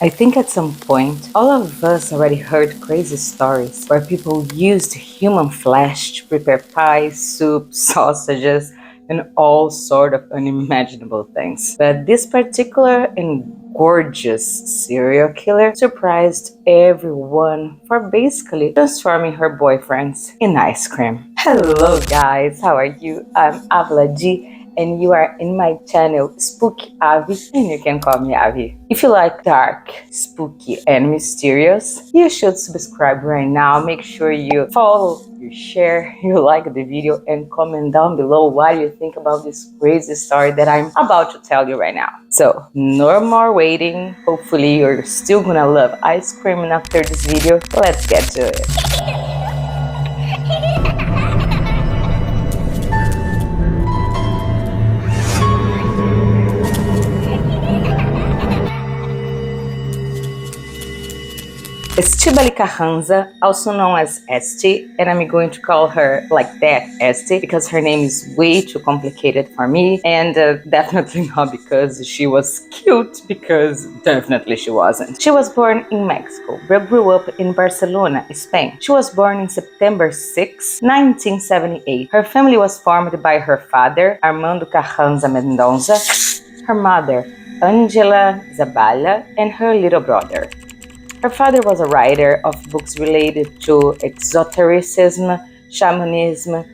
I think at some point, all of us already heard crazy stories where people used human flesh to prepare pies, soup, sausages, and all sort of unimaginable things. But this particular and gorgeous serial killer surprised everyone for basically transforming her boyfriends in ice cream. Hello guys, how are you? I'm Avla G, and you are in my channel SPOOKED, and you can call me Avi. If you like dark, spooky, and mysterious, you should subscribe right now. Make sure you follow, you share, you like the video, and comment down below what you think about this crazy story that I'm about to tell you right now. So, no more waiting. Hopefully you're still gonna love ice cream after this video. Let's get to it. Estibaliz Carranza, also known as Esti, and I'm going to call her like that, Esti, because her name is way too complicated for me, and definitely not because she was cute, because definitely she wasn't. She was born in Mexico, but grew up in Barcelona, Spain. She was born in September 6, 1978. Her family was formed by her father, Armando Carranza Mendonça, her mother, Angela Zabala, and her little brother. Her father was a writer of books related to exotericism, shamanism,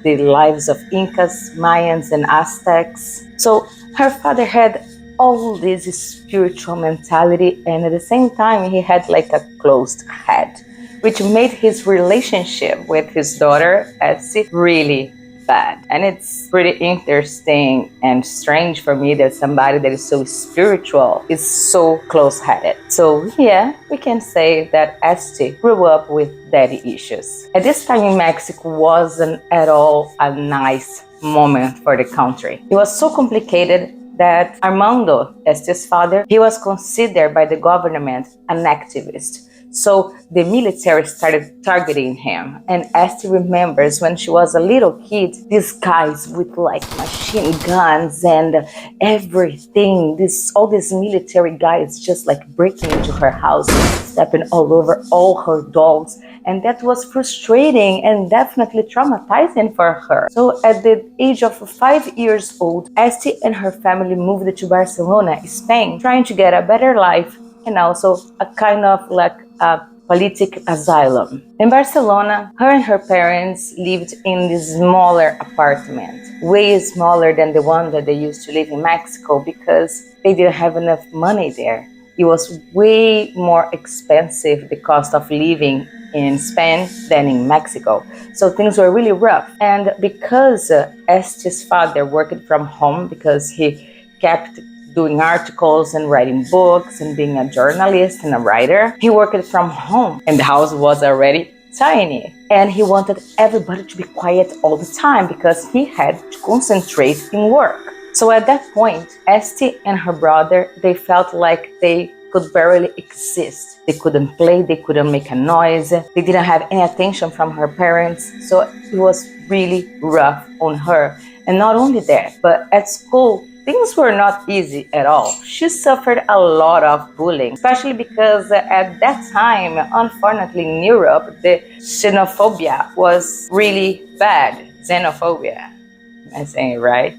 the lives of Incas, Mayans, and Aztecs. So her father had all this spiritual mentality, and at the same time he had like a closed head, which made his relationship with his daughter, Esti, really bad. And it's pretty interesting and strange for me that somebody that is so spiritual is so close-headed. So yeah, we can say that Esti grew up with daddy issues. At this time in Mexico wasn't at all a nice moment for the country. It was so complicated that Armando, Esti's father, he was considered by the government an activist. So the military started targeting him, and Esti remembers when she was a little kid, these guys with like machine guns and everything, all these military guys just like breaking into her house, stepping all over all her dolls, and that was frustrating and definitely traumatizing for her. So at the age of 5 years old, Esti and her family moved to Barcelona, Spain, trying to get a better life and also a kind of like a politic asylum. In Barcelona, her and her parents lived in this smaller apartment, way smaller than the one that they used to live in Mexico, because they didn't have enough money there. It was way more expensive, the cost of living in Spain than in Mexico. So things were really rough. And because Esti's father worked from home, because he kept doing articles and writing books and being a journalist and a writer, he worked from home, and the house was already tiny, and he wanted everybody to be quiet all the time because he had to concentrate in work. So at that point, Esti and her brother, they felt like they could barely exist. They couldn't play, they couldn't make a noise, they didn't have any attention from her parents, so it was really rough on her. And not only that, but at school, things were not easy at all. She suffered a lot of bullying, especially because at that time, unfortunately in Europe, the xenophobia was really bad. Xenophobia. Am I saying it right?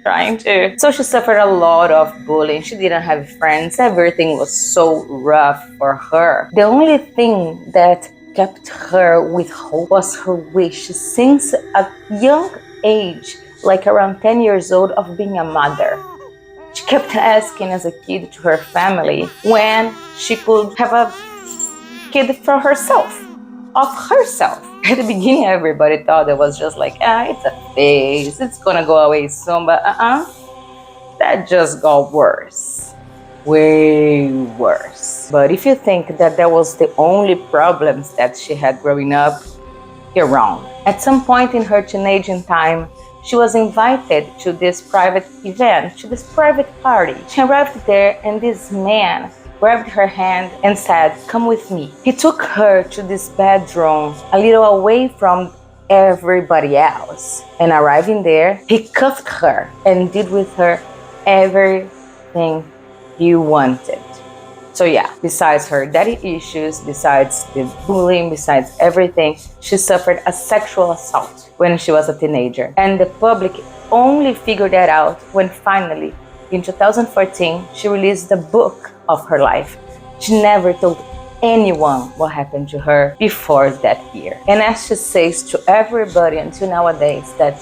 Trying to. So she suffered a lot of bullying. She didn't have friends. Everything was so rough for her. The only thing that kept her with hope was her wish since a young age, like around 10 years old, of being a mother. She kept asking as a kid to her family when she could have a kid for herself, of herself. At the beginning, everybody thought it was just like, it's a phase, it's gonna go away soon, but that just got worse. Way worse. But if you think that was the only problems that she had growing up, you're wrong. At some point in her teenaging time, she was invited to this private event, to this private party. She arrived there, and this man grabbed her hand and said, "Come with me." He took her to this bedroom a little away from everybody else. And arriving there, he cuffed her and did with her everything he wanted. So yeah, besides her daddy issues, besides the bullying, besides everything, she suffered a sexual assault when she was a teenager. And the public only figured that out when finally, in 2014, she released the book of her life. She never told anyone what happened to her before that year. And as she says to everybody until nowadays, that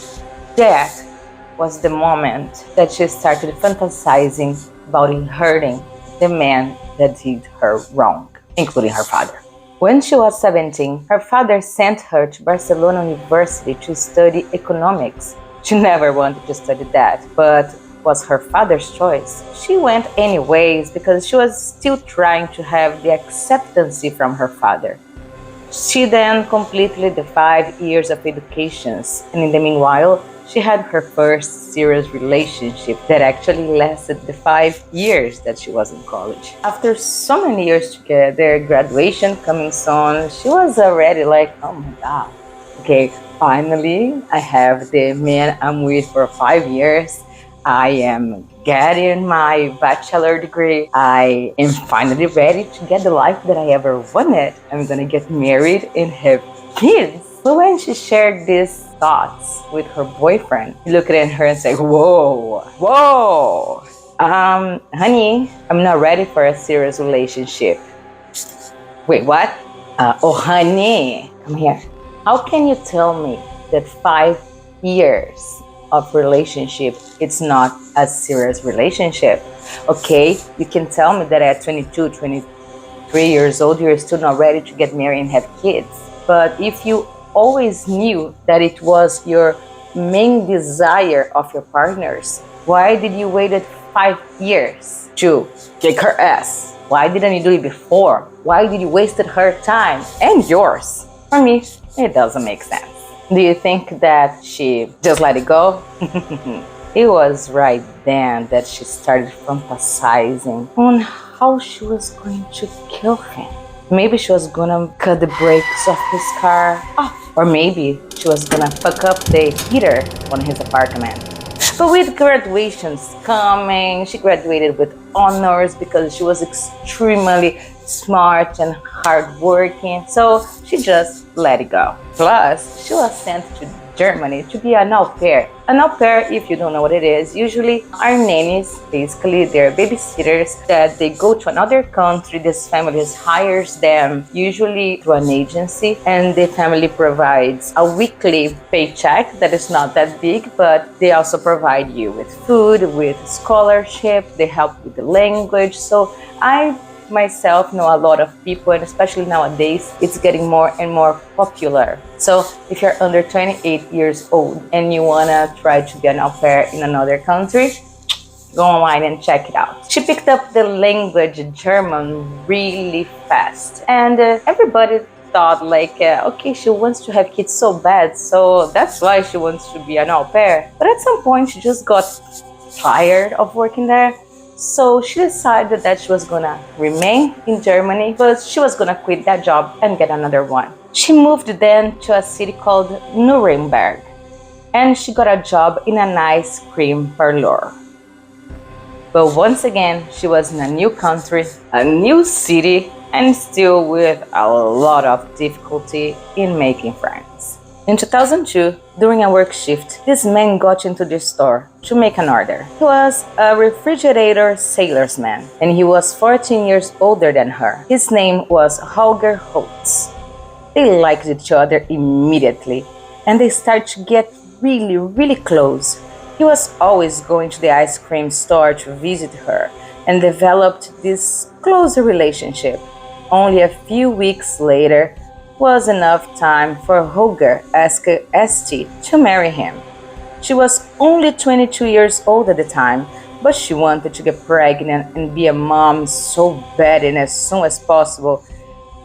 was the moment that she started fantasizing about hurting the man that did her wrong, including her father. When she was 17, her father sent her to Barcelona University to study economics. She never wanted to study that, but was her father's choice. She went anyways because she was still trying to have the acceptance from her father. She then completed the 5 years of education, and in the meanwhile, she had her first serious relationship that actually lasted the 5 years that she was in college. After so many years together, graduation coming soon, she was already like, oh my God, okay, finally I have the man I'm with for 5 years. I am getting my bachelor degree. I am finally ready to get the life that I ever wanted. I'm gonna get married and have kids. But when she shared these thoughts with her boyfriend, he looked at her and said, whoa, honey, I'm not ready for a serious relationship. Wait, what? Oh, honey, come here. How can you tell me that 5 years of relationship, it's not a serious relationship? Okay, you can tell me that at 22, 23 years old, you're still not ready to get married and have kids. But if you always knew that it was your main desire of your partners, why did you wait 5 years to kick her ass? Why didn't you do it before? Why did you waste her time and yours? For me, it doesn't make sense. Do you think that she just let it go? It was right then that she started fantasizing on how she was going to kill him. Maybe she was gonna cut the brakes of his car off. Or maybe she was gonna fuck up the heater on his apartment. But with graduations coming, she graduated with honors because she was extremely smart and hardworking. So she just let it go. Plus, she was sent to Germany to be an au pair. An au pair, if you don't know what it is, usually are nannies. Basically, they're babysitters that they go to another country. This family hires them, usually through an agency, and the family provides a weekly paycheck that is not that big, but they also provide you with food, with scholarship, they help with the language. So I myself know a lot of people, and especially nowadays, it's getting more and more popular. So if you're under 28 years old and you wanna try to be an au pair in another country, go online and check it out. She picked up the language German really fast, and everybody thought like, okay, she wants to have kids so bad, so that's why she wants to be an au pair. But at some point, she just got tired of working there. So she decided that she was gonna remain in Germany, but she was gonna quit that job and get another one. She moved then to a city called Nuremberg, and she got a job in an ice cream parlor. But once again, she was in a new country, a new city, and still with a lot of difficulty in making friends. In 2002, during a work shift, this man got into the store to make an order. He was a refrigerator salesman, and he was 14 years older than her. His name was Holger Roghts. They liked each other immediately, and they started to get really close. He was always going to the ice cream store to visit her, and developed this closer relationship. Only a few weeks later was enough time for Holger ask Esti to marry him. She was only 22 years old at the time, but she wanted to get pregnant and be a mom so bad and as soon as possible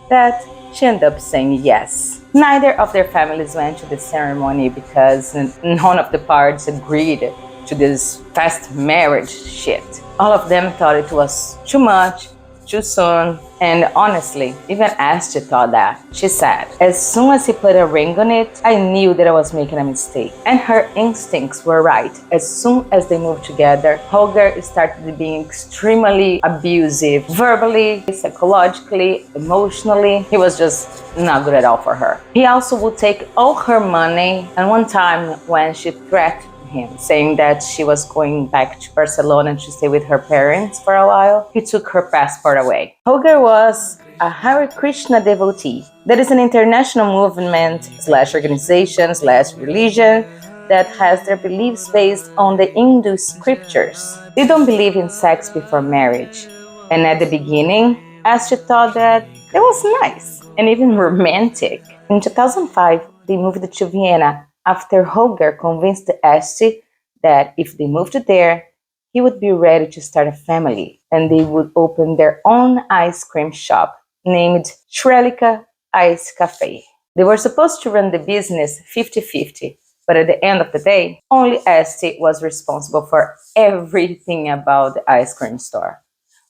that she ended up saying yes. Neither of their families went to the ceremony because none of the parties agreed to this fast marriage shit. All of them thought it was too much, too soon. And honestly, even Esti thought that. She said, as soon as he put a ring on it, I knew that I was making a mistake. And her instincts were right. As soon as they moved together, Holger started being extremely abusive, verbally, psychologically, emotionally. He was just not good at all for her. He also would take all her money, and one time when she threatened him, saying that she was going back to Barcelona to stay with her parents for a while, he took her passport away. Holger was a Hare Krishna devotee. That is an international movement / organization / religion that has their beliefs based on the Hindu scriptures. They don't believe in sex before marriage. And at the beginning, Esti thought that it was nice and even romantic. In 2005, they moved to Vienna after Holger convinced Esti that if they moved there, he would be ready to start a family and they would open their own ice cream shop named Shrelika Ice Cafe. They were supposed to run the business 50-50, but at the end of the day, only Esti was responsible for everything about the ice cream store,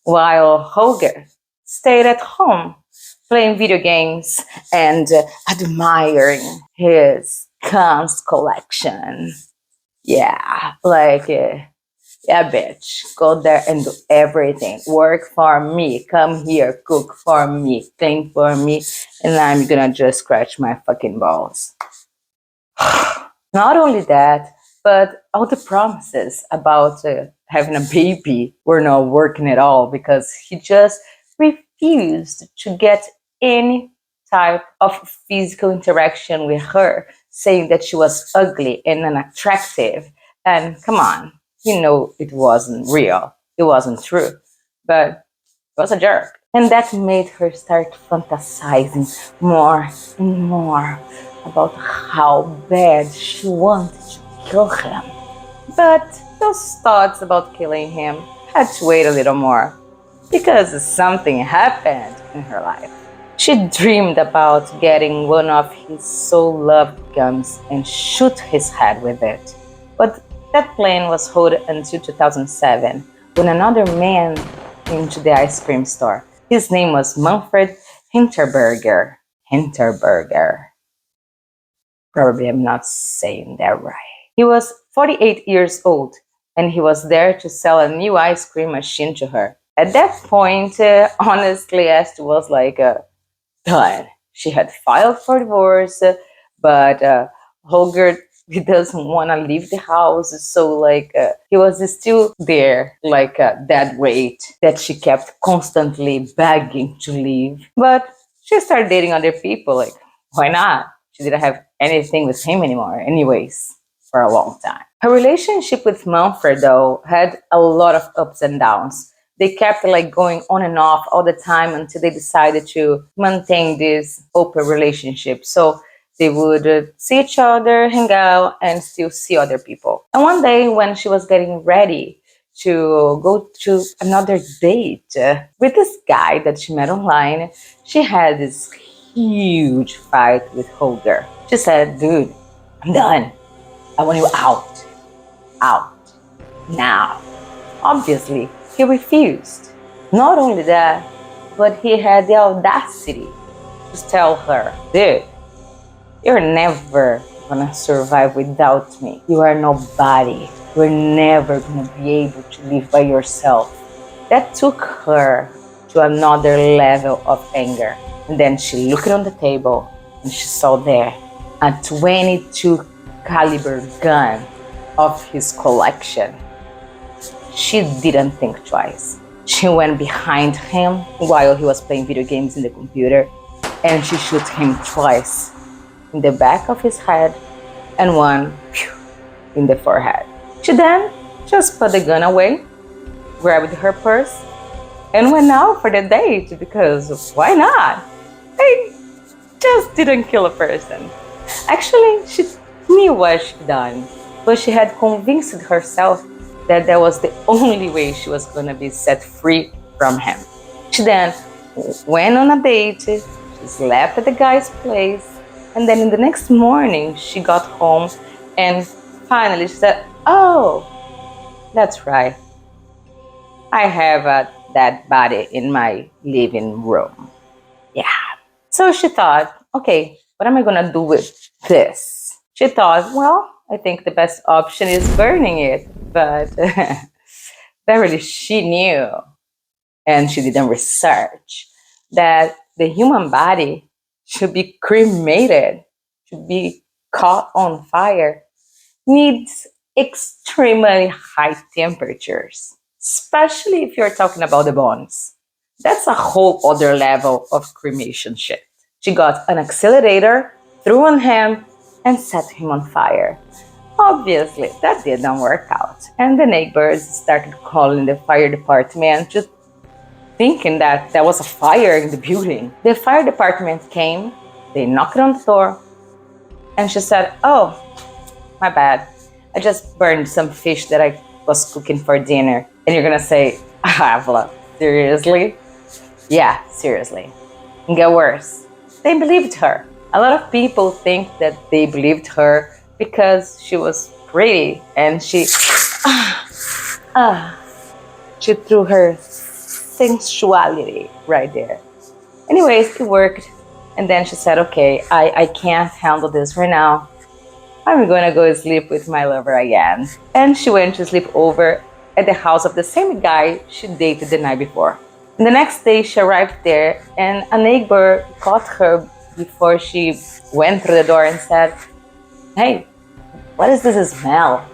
while Holger stayed at home playing video games and admiring his Kans collection. Yeah, yeah, bitch, go there and do everything. Work for me, come here, cook for me, clean for me, and I'm gonna just scratch my fucking balls. Not only that, but all the promises about having a baby were not working at all because he just refused to get any type of physical interaction with her, saying that she was ugly and unattractive. And come on, you know it wasn't real. It wasn't true. But he was a jerk. And that made her start fantasizing more and more about how bad she wanted to kill him. But those thoughts about killing him had to wait a little more because something happened in her life. She dreamed about getting one of his so-loved guns and shoot his head with it. But that plan was held until 2007 when another man came to the ice cream store. His name was Manfred Hinterberger. Probably I'm not saying that right. He was 48 years old and he was there to sell a new ice cream machine to her. At that point, honestly, Esti was like, done. She had filed for divorce, but Holger he doesn't want to leave the house, so he was still there, like a dead weight that she kept constantly begging to leave. But she started dating other people, like why not? She didn't have anything with him anymore, anyways, for a long time. Her relationship with Manfred, though, had a lot of ups and downs. They kept going on and off all the time until they decided to maintain this open relationship. So they would see each other, hang out, and still see other people. And one day when she was getting ready to go to another date with this guy that she met online, she had this huge fight with Holger. She said, dude, I'm done. I want you out. Out. Now. Obviously, he refused. Not only that, but he had the audacity to tell her, dude, you're never gonna survive without me. You are nobody. You're never gonna be able to live by yourself. That took her to another level of anger. And then she looked on the table and she saw there a 22 caliber gun of his collection. She didn't think twice. She went behind him while he was playing video games in the computer and she shot him twice in the back of his head and one in the forehead. She then just put the gun away, grabbed her purse, and went out for the date because why not? They just didn't kill a person. Actually, she knew what she'd done, but she had convinced herself that that was the only way she was going to be set free from him. She then went on a date, she slept at the guy's place, and then in the next morning she got home and finally she said, oh, that's right. I have a that body in my living room. Yeah. So she thought, okay, what am I gonna do with this? She thought, well, I think the best option is burning it. But verily, she knew, and she didn't research, that the human body should be cremated, should be caught on fire, needs extremely high temperatures, especially if you're talking about the bones. That's a whole other level of cremation shit. She got an accelerator, threw on him, and set him on fire. Obviously, that didn't work out, and the neighbors started calling the fire department, just thinking that there was a fire in the building. The fire department came, they knocked on the door, and she said, "Oh, my bad. I just burned some fish that I was cooking for dinner." And you're gonna say, "Avla, seriously?" Yeah, seriously. And get worse, they believed her. A lot of people think that they believed her because she was pretty and she threw her sensuality right there. Anyways, it worked. And then she said, okay, I can't handle this right now. I'm gonna go sleep with my lover again. And she went to sleep over at the house of the same guy she dated the night before. And the next day she arrived there and a neighbor caught her before she went through the door and said, "Hey, what is this smell?"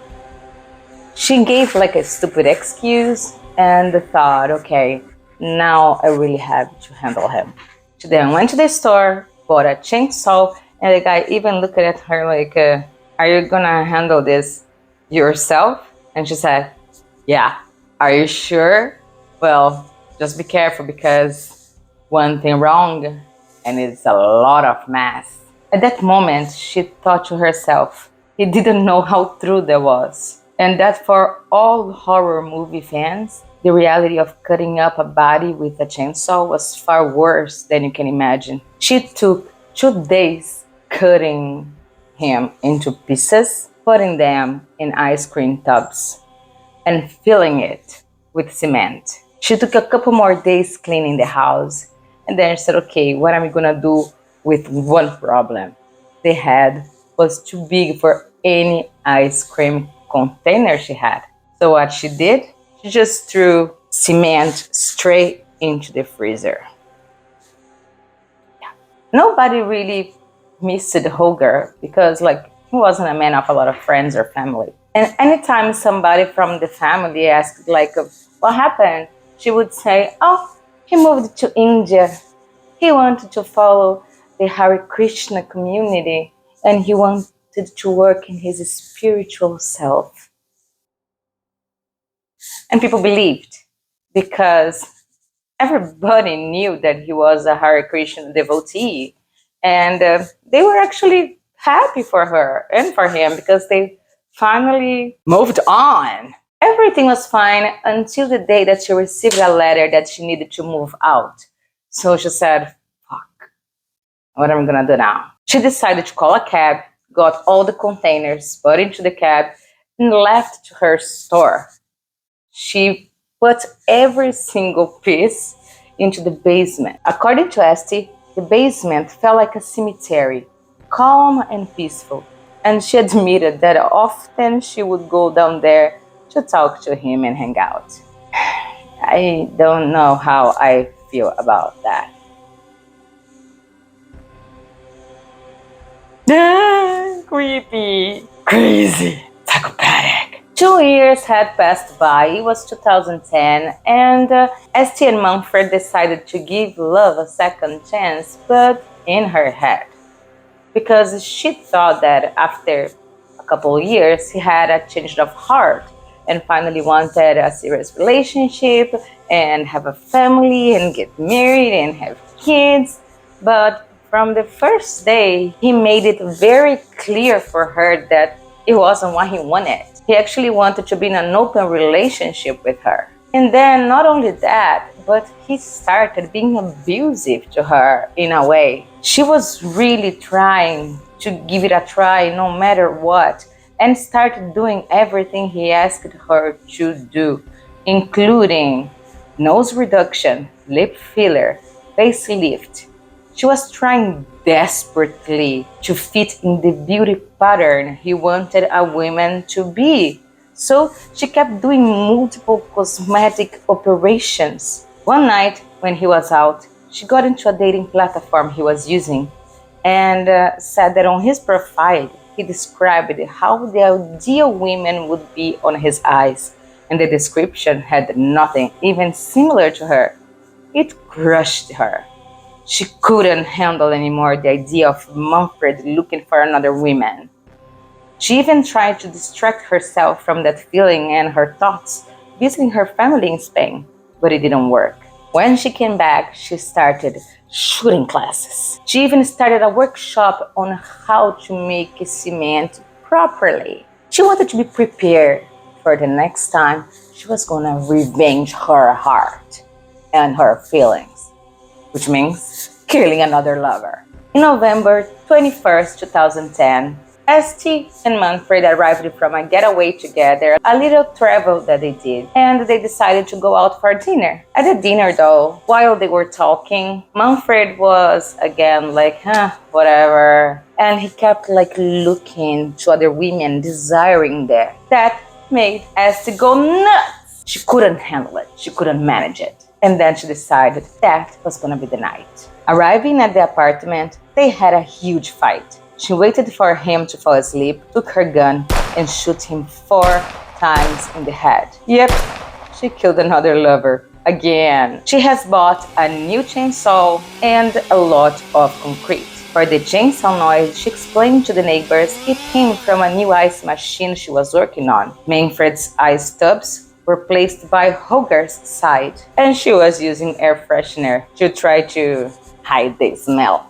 She gave like a stupid excuse and thought, okay, now I really have to handle him. She then went to the store, bought a chainsaw, and the guy even looked at her like, are you gonna handle this yourself? And she said, yeah. Are you sure? Well, just be careful because one thing wrong and it's a lot of mess. At that moment, she thought to herself, he didn't know how true that was. And that for all horror movie fans, the reality of cutting up a body with a chainsaw was far worse than you can imagine. She took 2 days cutting him into pieces, putting them in ice cream tubs, and filling it with cement. She took a couple more days cleaning the house, and then she said, okay, what am I gonna do with one problem? The head was too big for any ice cream container she had. So what she did, she just threw cement straight into the freezer. Yeah. Nobody really missed Hoger because he wasn't a man of a lot of friends or family. And anytime somebody from the family asked what happened, she would say, oh, he moved to India. He wanted to follow the Hare Krishna community and he wanted to work in his spiritual self. And people believed because everybody knew that he was a Hare Krishna devotee. And they were actually happy for her and for him because they finally moved on. Everything was fine until the day that she received a letter that she needed to move out. So she said, fuck, what am I gonna do now? She decided to call a cab, got all the containers, put into the cab, and left to her store. She put every single piece into the basement. According to Esti, the basement felt like a cemetery, calm and peaceful. And she admitted that often she would go down there to talk to him and hang out. I don't know how I feel about that. Creepy, crazy, psychopathic. 2 years had passed by. It was 2010, and Esti and Mumford decided to give love a second chance, but in her head. Because she thought that after a couple of years, he had a change of heart and finally wanted a serious relationship and have a family and get married and have kids. But from the first day, he made it very clear for her that it wasn't what he wanted. He actually wanted to be in an open relationship with her. And then not only that, but he started being abusive to her in a way. She was really trying to give it a try no matter what, and started doing everything he asked her to do, including nose reduction, lip filler, facelift. She was trying desperately to fit in the beauty pattern he wanted a woman to be. So she kept doing multiple cosmetic operations. One night, when he was out, she got into a dating platform he was using and said that on his profile, he described how the ideal woman would be on his eyes, and the description had nothing even similar to her. It crushed her. She couldn't handle anymore the idea of Manfred looking for another woman. She even tried to distract herself from that feeling and her thoughts, visiting her family in Spain, but it didn't work. When she came back, she started shooting classes. She even started a workshop on how to make cement properly. She wanted to be prepared for the next time she was gonna revenge her heart and her feelings, which means killing another lover. In November 21st, 2010, Esti and Manfred arrived from a getaway together, a little travel that they did, and they decided to go out for dinner. At the dinner though, while they were talking, Manfred was again like, whatever, and he kept looking to other women, desiring that. That made Esti go nuts. She couldn't handle it. She couldn't manage it. And then she decided that was gonna be the night. Arriving at the apartment, they had a huge fight. She waited for him to fall asleep, took her gun, and shot him 4 times in the head. Yep, she killed another lover again. She has bought a new chainsaw and a lot of concrete. For the chainsaw noise, she explained to the neighbors it came from a new ice machine she was working on. Manfred's ice tubs were placed by Holger's side, and she was using air freshener to try to hide the smell.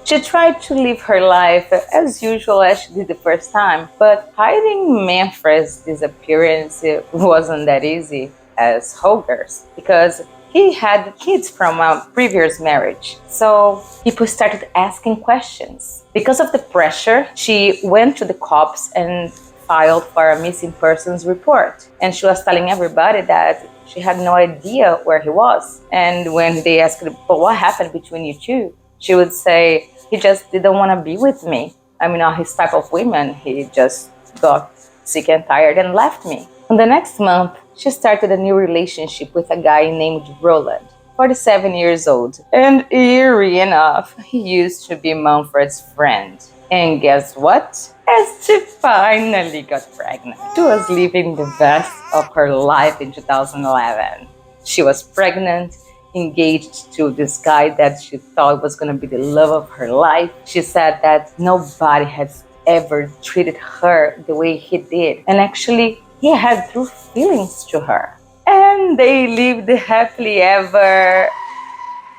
She tried to live her life as usual as she did the first time, but hiding Manfred's disappearance wasn't that easy as Holger's, because he had kids from a previous marriage. So people started asking questions. Because of the pressure, she went to the cops and filed for a missing persons report. And she was telling everybody that she had no idea where he was. And when they asked her, but what happened between you two? She would say, he just didn't want to be with me. I'm not his type of woman. He just got sick and tired and left me. And the next month, she started a new relationship with a guy named Roland, 47 years old. And eerie enough, he used to be Manfred's friend. And guess what? Esti finally got pregnant. She was living the best of her life in 2011. She was pregnant, engaged to this guy that she thought was going to be the love of her life. She said that nobody has ever treated her the way he did. And actually, he had true feelings to her. And they lived happily ever.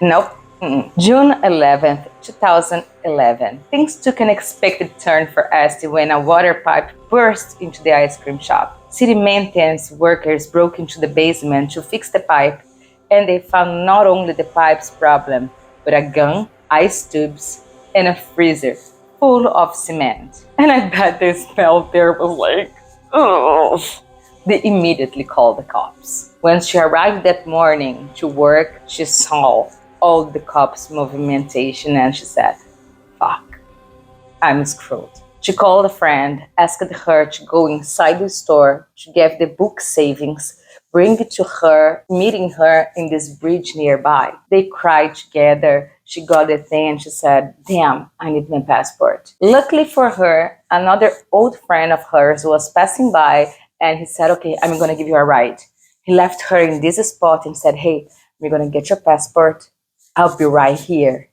Nope. June 11th, 2011. Things took an unexpected turn for Esti when a water pipe burst into the ice cream shop. City maintenance workers broke into the basement to fix the pipe, and they found not only the pipe's problem, but a gun, ice tubes, and a freezer full of cement. And I bet the smell there was like, ugh. They immediately called the cops. When she arrived that morning to work, she saw all the cops' movimentation and she said, fuck, I'm screwed. She called a friend, asked her to go inside the store to get the book savings, bring it to her, meeting her in this bridge nearby. They cried together. She got the thing and she said, damn, I need my passport. Luckily for her, another old friend of hers was passing by and he said, okay, I'm going to give you a ride. He left her in this spot and said, hey, we're going to get your passport. I'll be right here.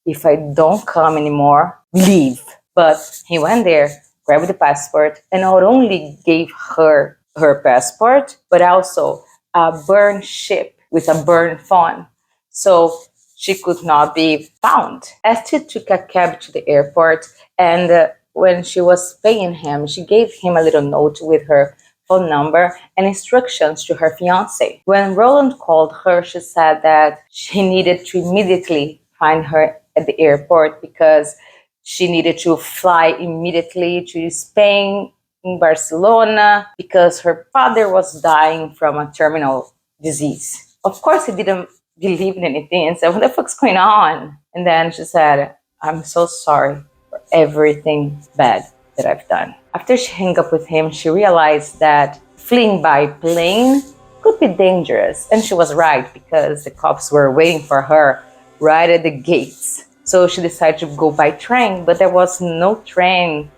If I don't come anymore, leave. But he went there, grabbed the passport, and not only gave her her passport, but also a burned ship with a burned phone. So she could not be found. Esti took a cab to the airport, and when she was paying him, she gave him a little note with her phone number and instructions to her fiancé. When Roland called her, she said that she needed to immediately find her at the airport because she needed to fly immediately to Spain, in Barcelona, because her father was dying from a terminal disease. Of course, he didn't believe in anything and said, what the fuck's going on? And then she said, I'm so sorry for everything bad that I've done. After she hung up with him, she realized that fleeing by plane could be dangerous. And she was right, because the cops were waiting for her right at the gates. So she decided to go by train, but there was no train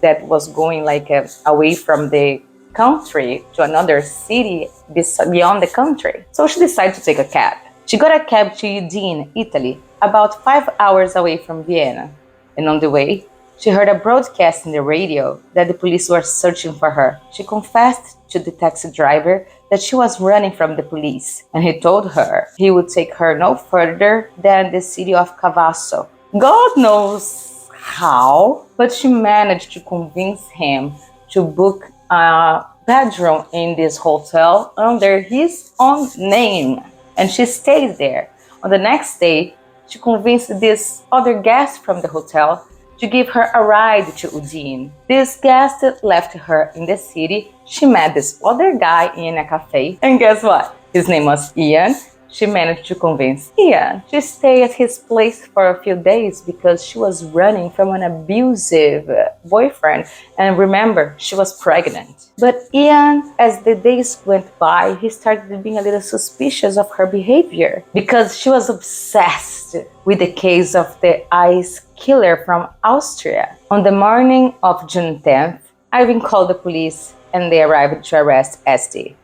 that was going like away from the country to another city beyond the country. So she decided to take a cab. She got a cab to Udine, Italy, about 5 hours away from Vienna. And on the way, she heard a broadcast in the radio that the police were searching for her. She confessed to the taxi driver that she was running from the police, and he told her he would take her no further than the city of Cavasso. God knows how, but she managed to convince him to book a bedroom in this hotel under his own name, and she stayed there. On the next day, she convinced this other guest from the hotel to give her a ride to Udine. This guest left her in the city. She met this other guy in a cafe, and guess what? His name was Ian. She managed to convince Ian to stay at his place for a few days because she was running from an abusive boyfriend. And remember, she was pregnant. But Ian, as the days went by, he started being a little suspicious of her behavior because she was obsessed with the case of the ice killer from Austria. On the morning of June 10th, Ivan called the police and they arrived to arrest Esti.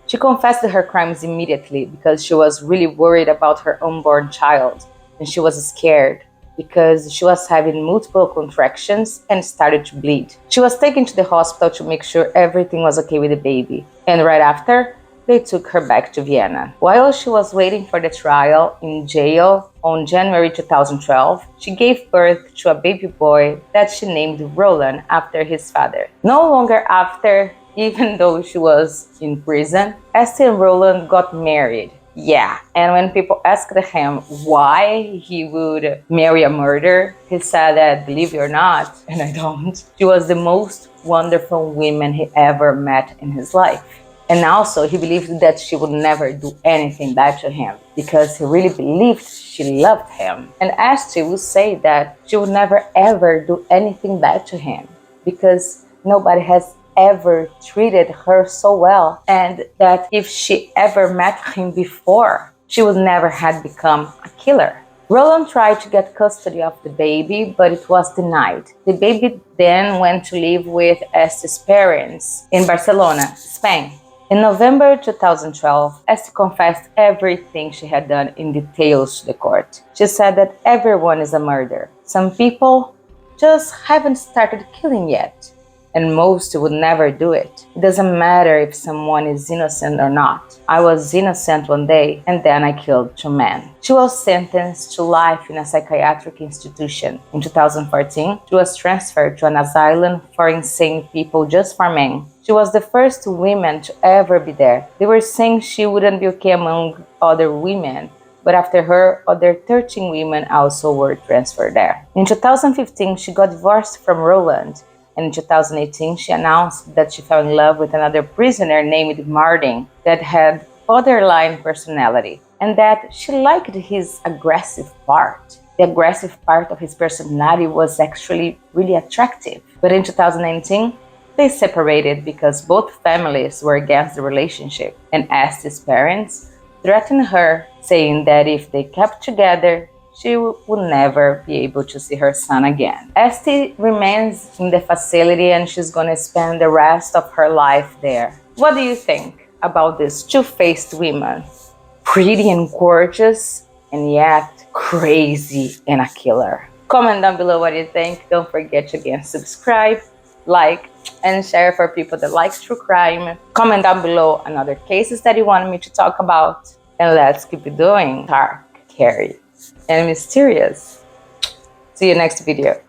She confessed her crimes immediately because she was really worried about her unborn child, and she was scared because she was having multiple contractions and started to bleed. She was taken to the hospital to make sure everything was okay with the baby, and right after, they took her back to Vienna. While she was waiting for the trial in jail on January 2012, she gave birth to a baby boy that she named Roland after his father. No longer after, even though she was in prison, Esti and Roland got married. Yeah, and when people asked him why he would marry a murderer, he said that, believe it or not, and I don't, she was the most wonderful woman he ever met in his life. And also, he believed that she would never do anything bad to him because he really believed she loved him. And Esti would say that she would never ever do anything bad to him because nobody has ever treated her so well, and that if she ever met him before, she would never have become a killer. Roland tried to get custody of the baby, but it was denied. The baby then went to live with Esti's parents in Barcelona, Spain. In November 2012, Esti confessed everything she had done in details to the court. She said that everyone is a murderer. Some people just haven't started killing yet, and most would never do it. It doesn't matter if someone is innocent or not. I was innocent one day, and then I killed 2 men. She was sentenced to life in a psychiatric institution. In 2014, she was transferred to an asylum for insane people just for men. She was the first woman to ever be there. They were saying she wouldn't be okay among other women, but after her, other 13 women also were transferred there. In 2015, she got divorced from Roland, and in 2018, she announced that she fell in love with another prisoner named Martin that had borderline personality, and that she liked his aggressive part. The aggressive part of his personality was actually really attractive. But in 2019, they separated because both families were against the relationship, and Esti's parents threatened her, saying that if they kept together, she would never be able to see her son again. Esti remains in the facility and she's gonna spend the rest of her life there. What do you think about this two-faced woman? Pretty and gorgeous, and yet crazy and a killer. Comment down below what you think. Don't forget to again subscribe, like, and share for people that like true crime. Comment down below another cases that you want me to talk about. And let's keep it doing. Dark, scary, and mysterious. See you next video.